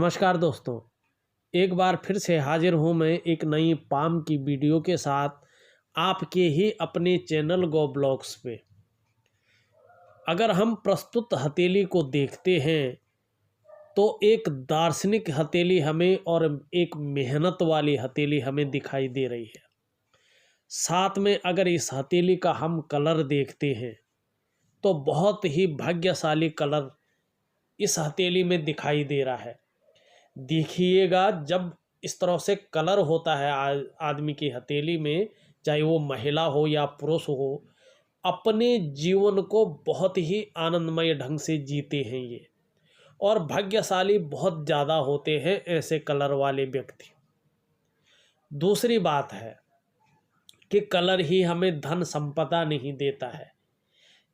नमस्कार दोस्तों, एक बार फिर से हाजिर हूँ मैं एक नई पाम की वीडियो के साथ आपके ही अपने चैनल गो ब्लॉग्स पे। अगर हम प्रस्तुत हथेली को देखते हैं तो एक दार्शनिक हथेली हमें और एक मेहनत वाली हथेली हमें दिखाई दे रही है। साथ में अगर इस हथेली का हम कलर देखते हैं तो बहुत ही भाग्यशाली कलर इस हथेली में दिखाई दे रहा है। देखिएगा, जब इस तरह से कलर होता है आदमी की हथेली में, चाहे वो महिला हो या पुरुष हो, अपने जीवन को बहुत ही आनंदमय ढंग से जीते हैं ये, और भाग्यशाली बहुत ज़्यादा होते हैं ऐसे कलर वाले व्यक्ति। दूसरी बात है कि कलर ही हमें धन संपदा नहीं देता है।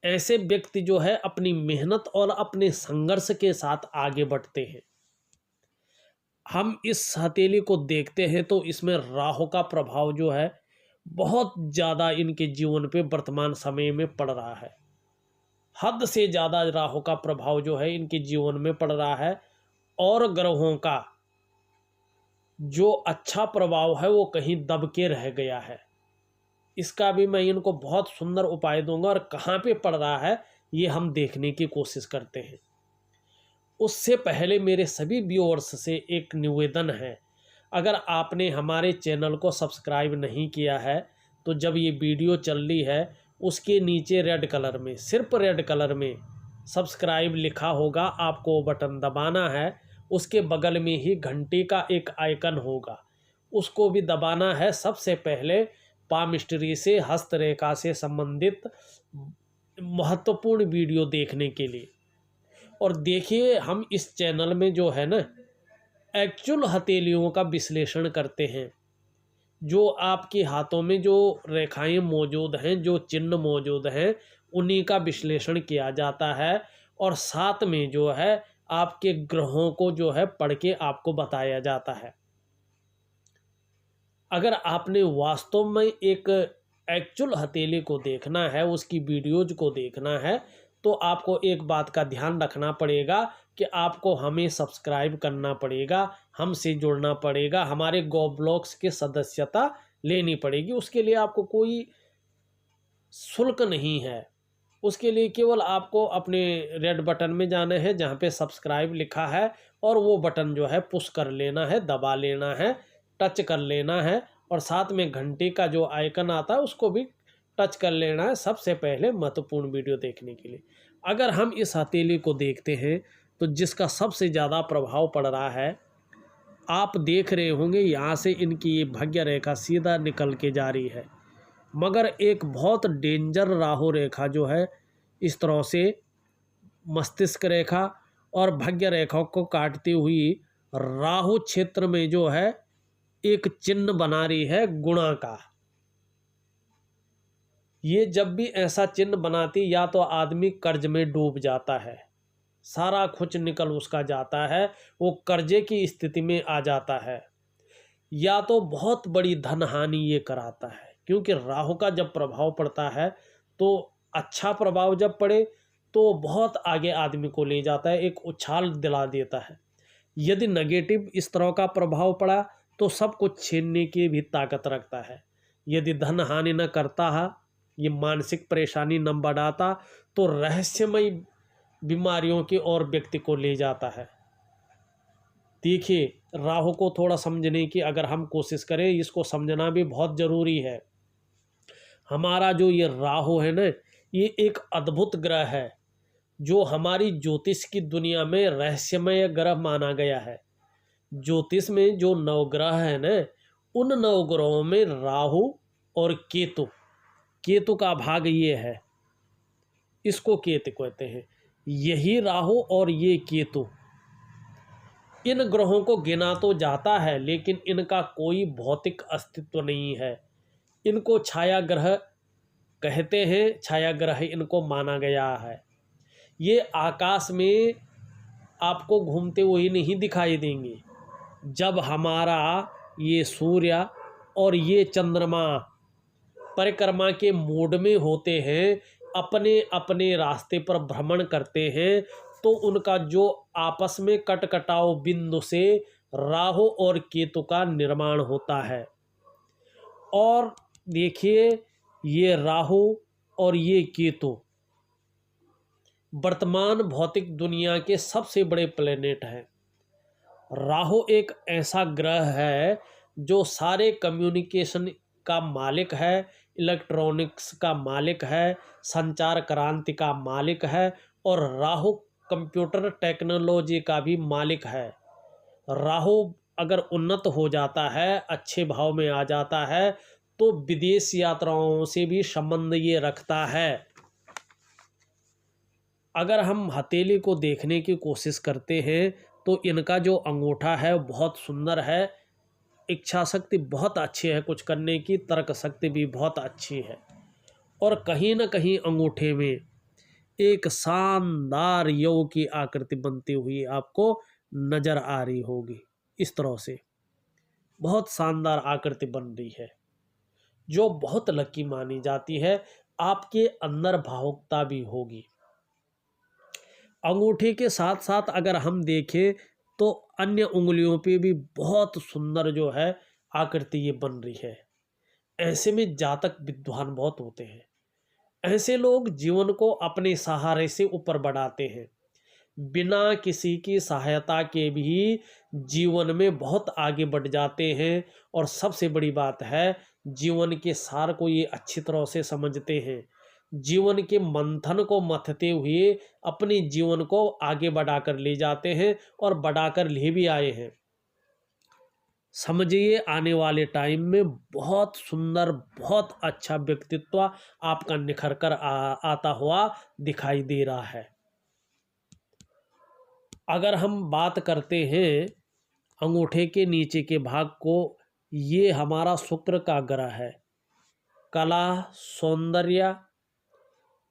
ऐसे व्यक्ति जो है अपनी मेहनत और अपने संघर्ष के साथ आगे बढ़ते हैं। हम इस हथेली को देखते हैं तो इसमें राहु का प्रभाव जो है बहुत ज़्यादा इनके जीवन पे वर्तमान समय में पड़ रहा है। हद से ज़्यादा राहु का प्रभाव जो है इनके जीवन में पड़ रहा है, और ग्रहों का जो अच्छा प्रभाव है वो कहीं दब के रह गया है। इसका भी मैं इनको बहुत सुंदर उपाय दूंगा, और कहाँ पे पड़ रहा है ये हम देखने की कोशिश करते हैं। उससे पहले मेरे सभी व्यूअर्स से एक निवेदन है, अगर आपने हमारे चैनल को सब्सक्राइब नहीं किया है तो जब ये वीडियो चल रही है उसके नीचे रेड कलर में, सिर्फ रेड कलर में सब्सक्राइब लिखा होगा, आपको वो बटन दबाना है। उसके बगल में ही घंटी का एक आइकन होगा, उसको भी दबाना है। सबसे पहले पामिस्ट्री से, हस्तरेखा से संबंधित महत्वपूर्ण वीडियो देखने के लिए। और देखिए, हम इस चैनल में जो है ना एक्चुअल हथेलियों का विश्लेषण करते हैं। जो आपके हाथों में जो रेखाएं मौजूद हैं, जो चिन्ह मौजूद हैं, उन्हीं का विश्लेषण किया जाता है, और साथ में जो है आपके ग्रहों को जो है पढ़ के आपको बताया जाता है। अगर आपने वास्तव में एक एक्चुअल हथेली को देखना है, उसकी वीडियोज को देखना है, तो आपको एक बात का ध्यान रखना पड़ेगा कि आपको हमें सब्सक्राइब करना पड़ेगा, हमसे जुड़ना पड़ेगा, हमारे गो ब्लॉग्स के सदस्यता लेनी पड़ेगी। उसके लिए आपको कोई शुल्क नहीं है। उसके लिए केवल आपको अपने रेड बटन में जाना है जहाँ पे सब्सक्राइब लिखा है, और वो बटन जो है पुश कर लेना है, दबा लेना है, टच कर लेना है, और साथ में घंटी का जो आइकन आता है उसको भी टच कर लेना है सबसे पहले महत्वपूर्ण वीडियो देखने के लिए। अगर हम इस हथेली को देखते हैं तो जिसका सबसे ज़्यादा प्रभाव पड़ रहा है, आप देख रहे होंगे यहाँ से इनकी ये भाग्य रेखा सीधा निकल के जा रही है, मगर एक बहुत डेंजर राहु रेखा जो है इस तरह से मस्तिष्क रेखा और भाग्य रेखा को काटती हुई राहु क्षेत्र में जो है एक चिन्ह बना रही है गुणा का। ये जब भी ऐसा चिन्ह बनाती, या तो आदमी कर्ज में डूब जाता है, सारा कुछ निकल उसका जाता है, वो कर्जे की स्थिति में आ जाता है, या तो बहुत बड़ी धन हानि ये कराता है। क्योंकि राहु का जब प्रभाव पड़ता है तो अच्छा प्रभाव जब पड़े तो बहुत आगे आदमी को ले जाता है, एक उछाल दिला देता है। यदि नेगेटिव इस तरह का प्रभाव पड़ा तो सब कुछ छीनने की भी ताकत रखता है। यदि धन हानि न करता है, ये मानसिक परेशानी न बढ़ाता, तो रहस्यमय बीमारियों की ओर व्यक्ति को ले जाता है। देखिए, राहु को थोड़ा समझने की अगर हम कोशिश करें, इसको समझना भी बहुत ज़रूरी है। हमारा जो ये राहु है ना, ये एक अद्भुत ग्रह है जो हमारी ज्योतिष की दुनिया में रहस्यमय ग्रह माना गया है। ज्योतिष में जो नवग्रह है ना, उन नवग्रहों में राहु और केतु, केतु का भाग ये है, इसको केतु कहते हैं। यही राहु और ये केतु, इन ग्रहों को गिना तो जाता है लेकिन इनका कोई भौतिक अस्तित्व नहीं है। इनको छाया ग्रह कहते हैं, छाया ग्रह इनको माना गया है। ये आकाश में आपको घूमते हुए नहीं दिखाई देंगे। जब हमारा ये सूर्य और ये चंद्रमा परिक्रमा के मोड में होते हैं, अपने अपने रास्ते पर भ्रमण करते हैं, तो उनका जो आपस में कटकटाव बिंदु से राहु और केतु का निर्माण होता है। और देखिए, ये राहु और ये केतु वर्तमान भौतिक दुनिया के सबसे बड़े प्लेनेट हैं। राहु एक ऐसा ग्रह है जो सारे कम्युनिकेशन का मालिक है, इलेक्ट्रॉनिक्स का मालिक है, संचार क्रांति का मालिक है, और राहु कंप्यूटर टेक्नोलॉजी का भी मालिक है। राहु अगर उन्नत हो जाता है, अच्छे भाव में आ जाता है, तो विदेश यात्राओं से भी संबंध ये रखता है। अगर हम हथेली को देखने की कोशिश करते हैं तो इनका जो अंगूठा है बहुत सुंदर है, इच्छा शक्ति बहुत अच्छी है कुछ करने की, तर्क शक्ति भी बहुत अच्छी है, और कहीं ना कहीं अंगूठे में एक शानदार योग की आकृति बनती हुई आपको नजर आ रही होगी। इस तरह से बहुत शानदार आकृति बन रही है जो बहुत लकी मानी जाती है। आपके अंदर भावुकता भी होगी। अंगूठे के साथ साथ अगर हम देखें तो अन्य उंगलियों पे भी बहुत सुंदर जो है आकृति ये बन रही है। ऐसे में जातक विद्वान बहुत होते हैं। ऐसे लोग जीवन को अपने सहारे से ऊपर बढ़ाते हैं, बिना किसी की सहायता के भी जीवन में बहुत आगे बढ़ जाते हैं। और सबसे बड़ी बात है, जीवन के सार को ये अच्छी तरह से समझते हैं। जीवन के मंथन को मथते हुए अपने जीवन को आगे बढ़ाकर ले जाते हैं और बढ़ाकर ले भी आए हैं। समझिए आने वाले टाइम में बहुत सुंदर, बहुत अच्छा व्यक्तित्व आपका निखर कर आता हुआ दिखाई दे रहा है। अगर हम बात करते हैं अंगूठे के नीचे के भाग को, ये हमारा शुक्र का ग्रह है। कला, सौंदर्य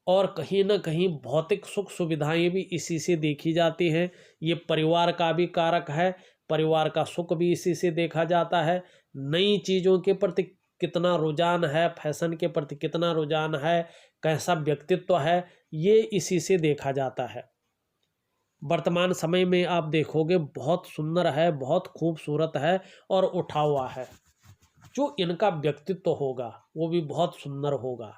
और कहीं ना कहीं भौतिक सुख सुविधाएं भी इसी से देखी जाती हैं। ये परिवार का भी कारक है, परिवार का सुख भी इसी से देखा जाता है। नई चीज़ों के प्रति कितना रुझान है, फैशन के प्रति कितना रुझान है, कैसा व्यक्तित्व है, ये इसी से देखा जाता है। वर्तमान समय में आप देखोगे बहुत सुंदर है, बहुत खूबसूरत है और उठा हुआ है। जो इनका व्यक्तित्व होगा वो भी बहुत सुंदर होगा।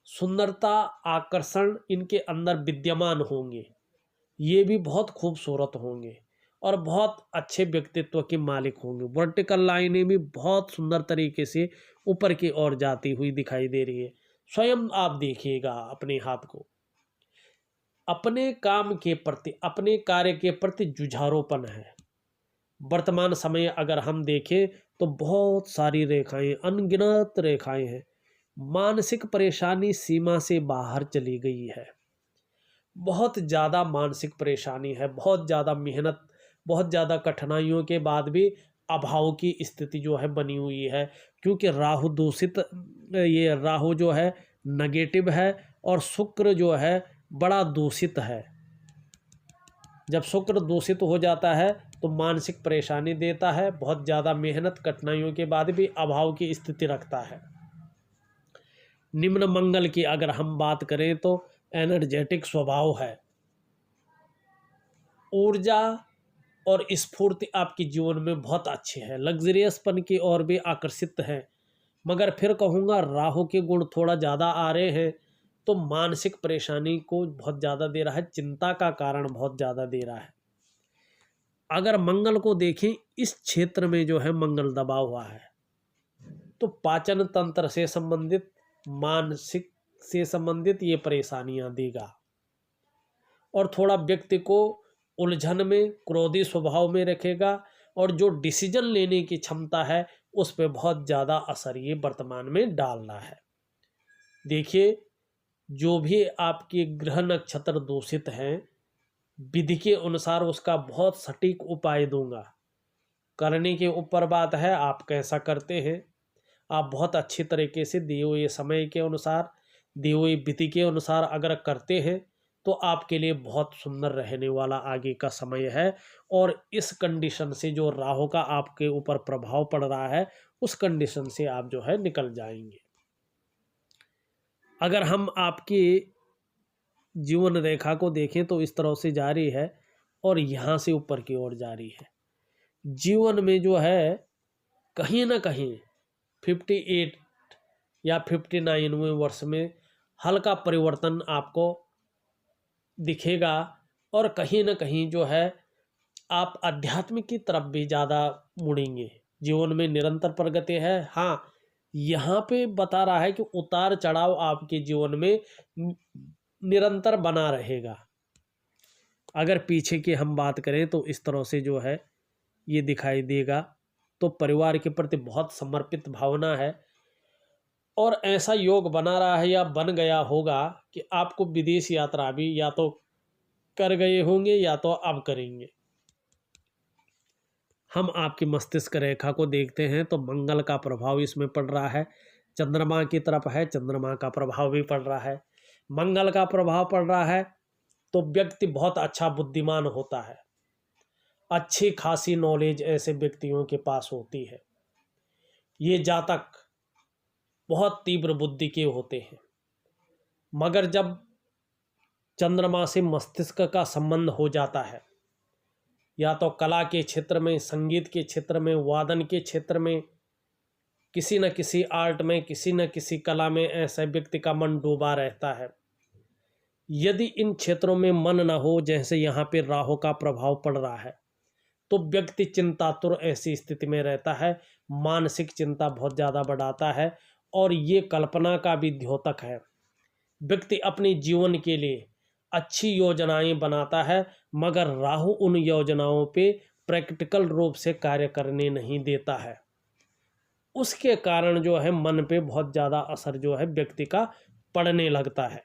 सुंदरता, आकर्षण इनके अंदर विद्यमान होंगे, ये भी बहुत खूबसूरत होंगे और बहुत अच्छे व्यक्तित्व के मालिक होंगे। वर्टिकल लाइनें भी बहुत सुंदर तरीके से ऊपर की ओर जाती हुई दिखाई दे रही है। स्वयं आप देखिएगा अपने हाथ को। अपने काम के प्रति, अपने कार्य के प्रति जुझारूपन है। वर्तमान समय अगर हम देखें तो बहुत सारी रेखाएं, अनगिनत रेखाएं हैं। मानसिक परेशानी सीमा से बाहर चली गई है। बहुत ज़्यादा मानसिक परेशानी है, बहुत ज़्यादा मेहनत, बहुत ज़्यादा कठिनाइयों के बाद भी अभाव की स्थिति जो है बनी हुई है। क्योंकि राहु दूषित, ये राहु जो है नेगेटिव है और शुक्र जो है बड़ा दूषित है। जब शुक्र दूषित हो जाता है तो मानसिक परेशानी देता है, बहुत ज़्यादा मेहनत कठिनाइयों के बाद भी अभाव की स्थिति रखता है। निम्न मंगल की अगर हम बात करें तो एनर्जेटिक स्वभाव है, ऊर्जा और स्फूर्ति आपके जीवन में बहुत अच्छी है, लग्जरियसपन की ओर भी आकर्षित है। मगर फिर कहूँगा राहु के गुण थोड़ा ज़्यादा आ रहे हैं तो मानसिक परेशानी को बहुत ज़्यादा दे रहा है, चिंता का कारण बहुत ज़्यादा दे रहा है। अगर मंगल को देखें, इस क्षेत्र में जो है मंगल दबा हुआ है तो पाचन तंत्र से संबंधित, मानसिक से संबंधित ये परेशानियां देगा और थोड़ा व्यक्ति को उलझन में, क्रोधी स्वभाव में रखेगा और जो डिसीजन लेने की क्षमता है उस पर बहुत ज़्यादा असर ये वर्तमान में डाल रहा है। देखिए, जो भी आपके ग्रह नक्षत्र दूषित हैं, विधि के अनुसार उसका बहुत सटीक उपाय दूंगा। करने के ऊपर बात है आप कैसा करते हैं। आप बहुत अच्छी तरीके से दिए हुए समय के अनुसार, दिए हुई विधि के अनुसार अगर करते हैं तो आपके लिए बहुत सुंदर रहने वाला आगे का समय है। और इस कंडीशन से जो राहु का आपके ऊपर प्रभाव पड़ रहा है, उस कंडीशन से आप जो है निकल जाएंगे। अगर हम आपकी जीवन रेखा को देखें तो इस तरह से जा रही है और यहाँ से ऊपर की ओर जा रही है। जीवन में जो है कहीं ना कहीं 58 या 59वें वर्ष में हल्का परिवर्तन आपको दिखेगा और कहीं ना कहीं जो है आप आध्यात्मिक की तरफ भी ज़्यादा मुड़ेंगे। जीवन में निरंतर प्रगति है। हाँ, यहाँ पे बता रहा है कि उतार चढ़ाव आपके जीवन में निरंतर बना रहेगा। अगर पीछे की हम बात करें तो इस तरह से जो है ये दिखाई देगा। तो परिवार के प्रति बहुत समर्पित भावना है और ऐसा योग बना रहा है या बन गया होगा कि आपको विदेश यात्रा भी या तो कर गए होंगे या तो अब करेंगे। हम आपकी मस्तिष्क रेखा को देखते हैं तो मंगल का प्रभाव इसमें पड़ रहा है, चंद्रमा की तरफ है, चंद्रमा का प्रभाव भी पड़ रहा है। मंगल का प्रभाव पड़ रहा है तो व्यक्ति बहुत अच्छा बुद्धिमान होता है, अच्छी खासी नॉलेज ऐसे व्यक्तियों के पास होती है। ये जातक बहुत तीव्र बुद्धि के होते हैं, मगर जब चंद्रमा से मस्तिष्क का संबंध हो जाता है, या तो कला के क्षेत्र में, संगीत के क्षेत्र में, वादन के क्षेत्र में, किसी न किसी आर्ट में, किसी न किसी कला में ऐसे व्यक्ति का मन डूबा रहता है। यदि इन क्षेत्रों में मन न हो, जैसे यहाँ पे राहु का प्रभाव पड़ रहा है, तो व्यक्ति चिंतातुर ऐसी स्थिति में रहता है, मानसिक चिंता बहुत ज़्यादा बढ़ाता है और ये कल्पना का भी द्योतक है। व्यक्ति अपने जीवन के लिए अच्छी योजनाएं बनाता है, मगर राहु उन योजनाओं पे प्रैक्टिकल रूप से कार्य करने नहीं देता है। उसके कारण जो है मन पे बहुत ज़्यादा असर जो है व्यक्ति का पड़ने लगता है।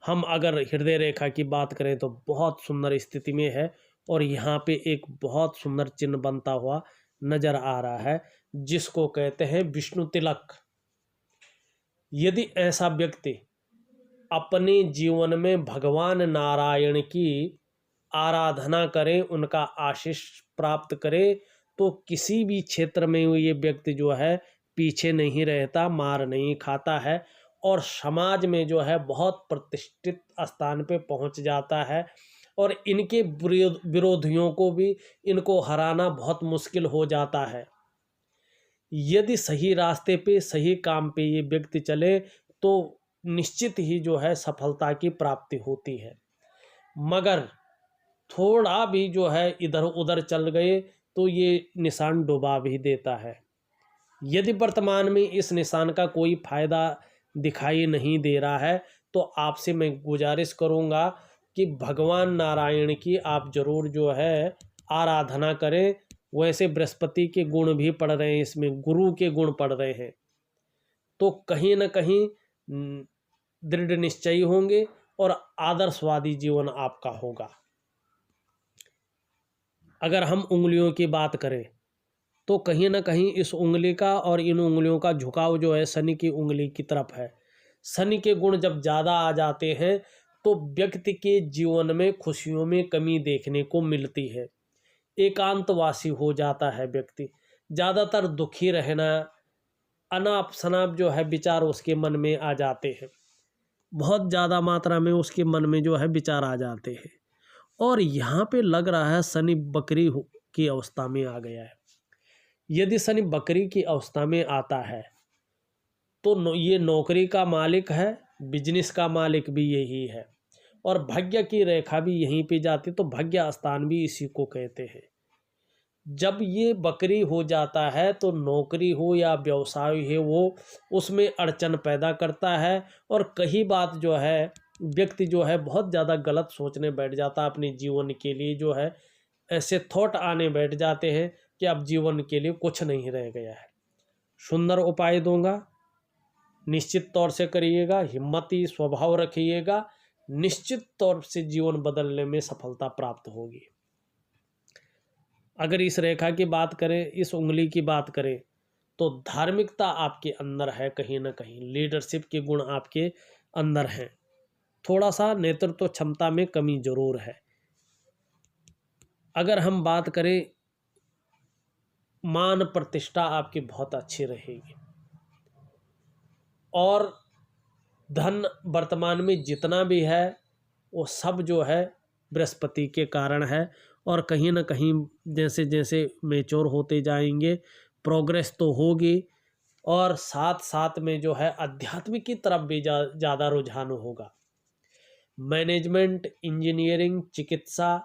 हम अगर हृदय रेखा की बात करें तो बहुत सुंदर स्थिति में है और यहाँ पे एक बहुत सुंदर चिन्ह बनता हुआ नजर आ रहा है, जिसको कहते हैं विष्णु तिलक। यदि ऐसा व्यक्ति अपने जीवन में भगवान नारायण की आराधना करे, उनका आशीष प्राप्त करे, तो किसी भी क्षेत्र में ये व्यक्ति जो है पीछे नहीं रहता, मार नहीं खाता है और समाज में जो है बहुत प्रतिष्ठित स्थान पे पहुंच जाता है और इनके विरोधियों को भी इनको हराना बहुत मुश्किल हो जाता है। यदि सही रास्ते पे, सही काम पे ये व्यक्ति चले तो निश्चित ही जो है सफलता की प्राप्ति होती है, मगर थोड़ा भी जो है इधर उधर चल गए तो ये निशान डुबा भी देता है। यदि वर्तमान में इस निशान का कोई फायदा दिखाई नहीं दे रहा है तो आपसे मैं गुजारिश करूंगा कि भगवान नारायण की आप जरूर जो है आराधना करें। वैसे बृहस्पति के गुण भी पड़ रहे हैं, इसमें गुरु के गुण पड़ रहे हैं, तो कहीं न कहीं दृढ़ निश्चयी होंगे और आदर्शवादी जीवन आपका होगा। अगर हम उंगलियों की बात करें तो कहीं ना कहीं इस उंगली का और इन उंगलियों का झुकाव जो है शनि की उंगली की तरफ है। शनि के गुण जब ज़्यादा आ जाते हैं तो व्यक्ति के जीवन में खुशियों में कमी देखने को मिलती है, एकांतवासी हो जाता है व्यक्ति, ज़्यादातर दुखी रहना, अनाप शनाप जो है विचार उसके मन में आ जाते हैं, बहुत ज़्यादा मात्रा में उसके मन में जो है विचार आ जाते हैं। और यहाँ पे लग रहा है शनि बकरी की अवस्था में आ गया है। यदि शनि बकरी की अवस्था में आता है तो ये नौकरी का मालिक है, बिजनेस का मालिक भी यही है और भाग्य की रेखा भी यहीं पे जाती, तो भाग्य स्थान भी इसी को कहते हैं। जब ये बकरी हो जाता है तो नौकरी हो या व्यवसाय है वो उसमें अड़चन पैदा करता है और कई बात जो है व्यक्ति जो है बहुत ज़्यादा गलत सोचने बैठ जाता है अपने जीवन के लिए, जो है ऐसे थॉट आने बैठ जाते हैं कि अब जीवन के लिए कुछ नहीं रह गया है। सुंदर उपाय दूंगा, निश्चित तौर से करिएगा, हिम्मती स्वभाव रखिएगा, निश्चित तौर से जीवन बदलने में सफलता प्राप्त होगी। अगर इस रेखा की बात करें, इस उंगली की बात करें, तो धार्मिकता आपके अंदर है, कहीं ना कहीं लीडरशिप के गुण आपके अंदर हैं, थोड़ा सा नेतृत्व क्षमता में कमी जरूर है। अगर हम बात करें, मान प्रतिष्ठा आपकी बहुत अच्छी रहेगी और धन वर्तमान में जितना भी है वो सब जो है बृहस्पति के कारण है। और कहीं ना कहीं जैसे जैसे मैच्योर होते जाएंगे प्रोग्रेस तो होगी, और साथ साथ में जो है आध्यात्मिक की तरफ भी ज़्यादा रुझान होगा। मैनेजमेंट, इंजीनियरिंग, चिकित्सा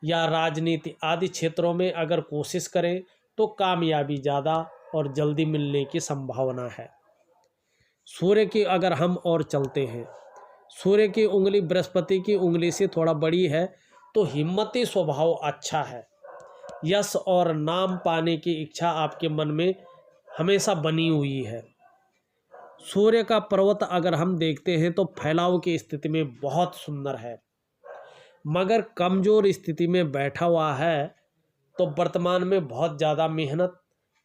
या राजनीति आदि क्षेत्रों में अगर कोशिश करें तो कामयाबी ज़्यादा और जल्दी मिलने की संभावना है। सूर्य की अगर हम और चलते हैं, सूर्य की उंगली बृहस्पति की उंगली से थोड़ा बड़ी है, तो हिम्मती स्वभाव अच्छा है। यश और नाम पाने की इच्छा आपके मन में हमेशा बनी हुई है। सूर्य का पर्वत अगर हम देखते हैं तो फैलाव की स्थिति में बहुत सुंदर है, मगर कमज़ोर स्थिति में बैठा हुआ है। तो वर्तमान में बहुत ज़्यादा मेहनत,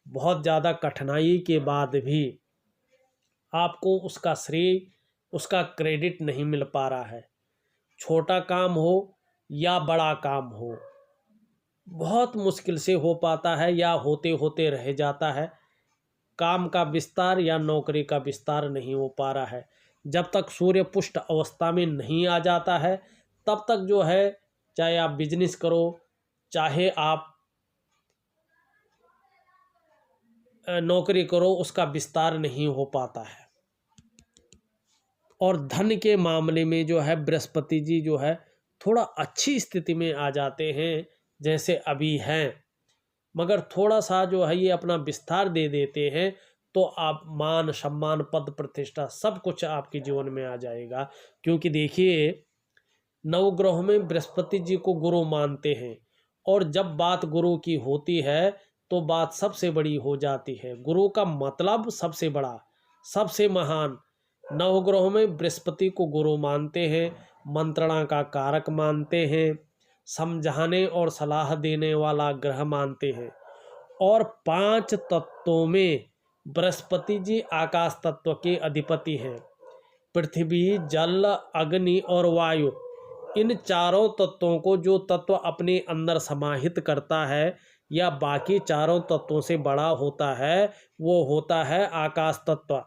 बहुत ज़्यादा कठिनाई के बाद भी आपको उसका श्रेय, उसका क्रेडिट नहीं मिल पा रहा है। छोटा काम हो या बड़ा काम हो, बहुत मुश्किल से हो पाता है या होते होते रह जाता है। काम का विस्तार या नौकरी का विस्तार नहीं हो पा रहा है। जब तक सूर्य पुष्ट अवस्था में नहीं आ जाता है तब तक जो है, चाहे आप बिजनेस करो, चाहे आप नौकरी करो, उसका विस्तार नहीं हो पाता है। और धन के मामले में जो है बृहस्पति जी जो है थोड़ा अच्छी स्थिति में आ जाते हैं जैसे अभी हैं, मगर थोड़ा सा जो है ये अपना विस्तार दे देते हैं तो आप मान सम्मान पद प्रतिष्ठा सब कुछ आपके जीवन में आ जाएगा। क्योंकि देखिए, नवग्रहों में बृहस्पति जी को गुरु मानते हैं, और जब बात गुरु की होती है तो बात सबसे बड़ी हो जाती है। गुरु का मतलब सबसे बड़ा, सबसे महान। नवग्रहों में बृहस्पति को गुरु मानते हैं, मंत्रणा का कारक मानते हैं, समझाने और सलाह देने वाला ग्रह मानते हैं। और 5 तत्वों में बृहस्पति जी आकाश तत्व के अधिपति हैं। पृथ्वी, जल, अग्नि और वायु, इन चारों तत्वों को जो तत्व अपने अंदर समाहित करता है या बाकी चारों तत्वों से बड़ा होता है, वो होता है आकाश तत्व।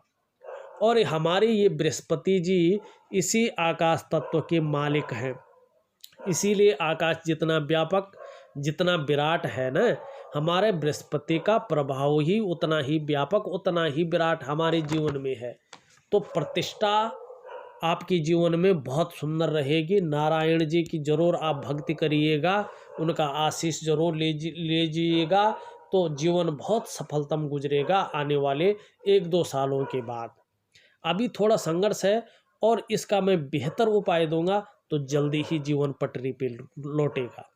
और हमारे ये बृहस्पति जी इसी आकाश तत्व के मालिक हैं। इसीलिए आकाश जितना व्यापक, जितना विराट है ना, हमारे बृहस्पति का प्रभाव ही उतना ही व्यापक, उतना ही विराट हमारे जीवन में है। तो प्रतिष्ठा आपके जीवन में बहुत सुंदर रहेगी। नारायण जी की जरूर आप भक्ति करिएगा, उनका आशीष जरूर लीजिएगा, तो जीवन बहुत सफलतम गुजरेगा आने वाले 1-2 सालों के बाद। अभी थोड़ा संघर्ष है और इसका मैं बेहतर उपाय दूंगा तो जल्दी ही जीवन पटरी पे लौटेगा।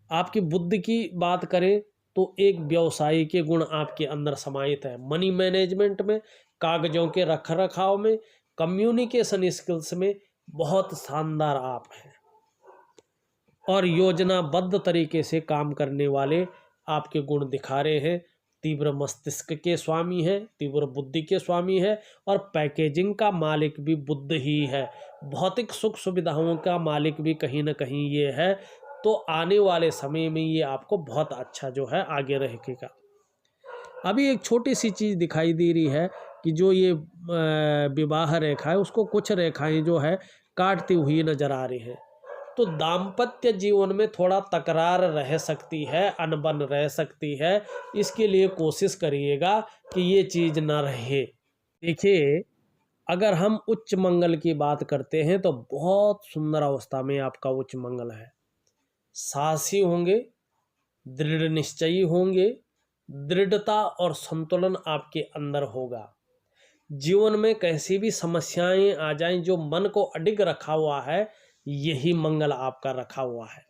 आपकी बुद्धि की बात करें तो एक व्यवसायी के गुण आपके अंदर समाहित है। मनी मैनेजमेंट में, कागजों के रख रखाव में, कम्युनिकेशन स्किल्स में बहुत शानदार आप हैं। और योजनाबद्ध तरीके से काम करने वाले आपके गुण दिखा रहे हैं। तीव्र मस्तिष्क के स्वामी हैं, तीव्र बुद्धि के स्वामी है, और पैकेजिंग का मालिक भी बुद्ध ही है। भौतिक सुख सुविधाओं का मालिक भी कहीं ना कहीं ये है। तो आने वाले समय में ये आपको बहुत अच्छा जो है आगे रहेगा। अभी एक छोटी सी चीज़ दिखाई दे रही है कि जो ये विवाह रेखा है उसको कुछ रेखाएं जो है काटती हुई नजर आ रही है। तो दाम्पत्य जीवन में थोड़ा तकरार रह सकती है, अनबन रह सकती है। इसके लिए कोशिश करिएगा कि ये चीज़ ना रहे। देखिए, अगर हम उच्च मंगल की बात करते हैं तो बहुत सुंदर अवस्था में आपका उच्च मंगल है। साहसी होंगे, दृढ़ निश्चयी होंगे, दृढ़ता और संतुलन आपके अंदर होगा। जीवन में कैसी भी समस्याएं आ जाएं, जो मन को अडिग रखा हुआ है, यही मंगल आपका रखा हुआ है।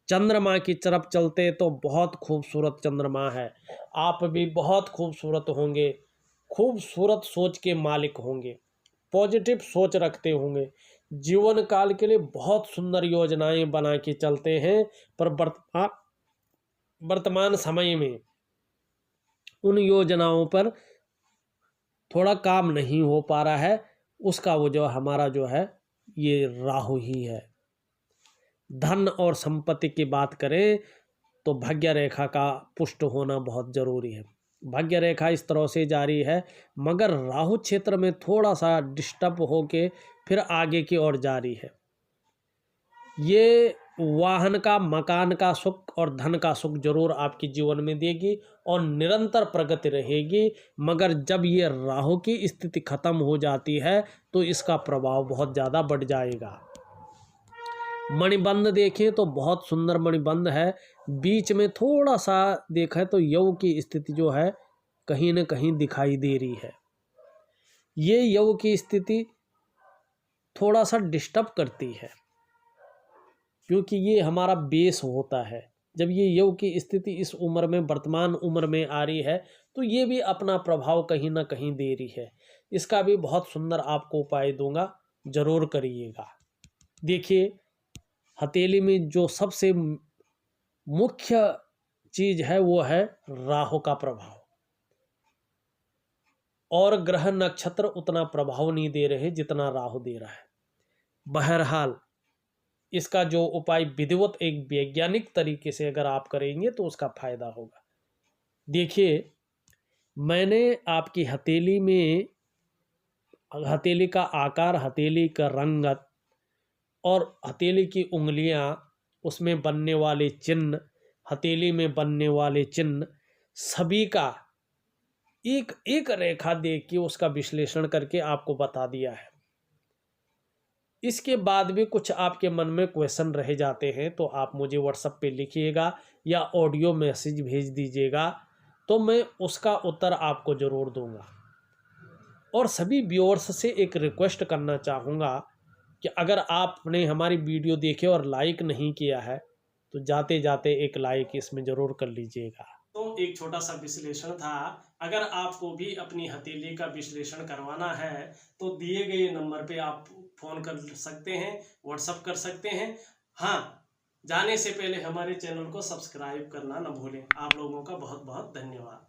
चंद्रमा की तरफ चलते तो बहुत खूबसूरत चंद्रमा है। आप भी बहुत खूबसूरत होंगे, खूबसूरत सोच के मालिक होंगे, पॉजिटिव सोच रखते होंगे, जीवन काल के लिए बहुत सुंदर योजनाएं बना के चलते हैं। पर वर्तमान समय में उन योजनाओं पर थोड़ा काम नहीं हो पा रहा है। उसका वो जो हमारा जो है ये राहु ही है। धन और संपत्ति की बात करें तो भाग्य रेखा का पुष्ट होना बहुत जरूरी है। भाग्य रेखा इस तरह से जारी है, मगर राहु क्षेत्र में थोड़ा सा डिस्टर्ब होके फिर आगे की ओर जारी है। ये वाहन का, मकान का सुख और धन का सुख जरूर आपके जीवन में देगी और निरंतर प्रगति रहेगी, मगर जब ये राहु की स्थिति खत्म हो जाती है तो इसका प्रभाव बहुत ज़्यादा बढ़ जाएगा। मणिबंध देखें तो बहुत सुंदर मणिबंध है, बीच में थोड़ा सा देखा तो यव की स्थिति जो है कहीं न कहीं दिखाई दे रही है। ये यव की स्थिति थोड़ा सा डिस्टर्ब करती है, क्योंकि ये हमारा बेस होता है। जब ये यव की स्थिति इस उम्र में, वर्तमान उम्र में आ रही है तो ये भी अपना प्रभाव कहीं ना कहीं दे रही है। इसका भी बहुत सुंदर आपको उपाय दूंगा, जरूर करिएगा। देखिए, हथेली में जो सबसे मुख्य चीज है वो है राहु का प्रभाव, और ग्रह नक्षत्र उतना प्रभाव नहीं दे रहे जितना राहु दे रहा है। बहरहाल इसका जो उपाय विधिवत एक वैज्ञानिक तरीके से अगर आप करेंगे तो उसका फायदा होगा। देखिए, मैंने आपकी हथेली में, हथेली का आकार, हथेली का रंगत और हथेली की उंगलियां, उसमें बनने वाले चिन्ह, हथेली में बनने वाले चिन्ह, सभी का एक एक रेखा देख के उसका विश्लेषण करके आपको बता दिया है। इसके बाद भी कुछ आपके मन में क्वेश्चन रह जाते हैं तो आप मुझे व्हाट्सएप पे लिखिएगा या ऑडियो मैसेज भेज दीजिएगा, तो मैं उसका उत्तर आपको ज़रूर दूंगा। और सभी व्यूअर्स से एक रिक्वेस्ट करना चाहूँगा कि अगर आपने हमारी वीडियो देखे और लाइक नहीं किया है तो जाते जाते एक लाइक इसमें ज़रूर कर लीजिएगा। तो एक छोटा सा विश्लेषण था। अगर आपको भी अपनी हथेली का विश्लेषण करवाना है तो दिए गए नंबर पे आप फ़ोन कर सकते हैं, व्हाट्सएप कर सकते हैं। हाँ, जाने से पहले हमारे चैनल को सब्सक्राइब करना न भूलें। आप लोगों का बहुत बहुत धन्यवाद।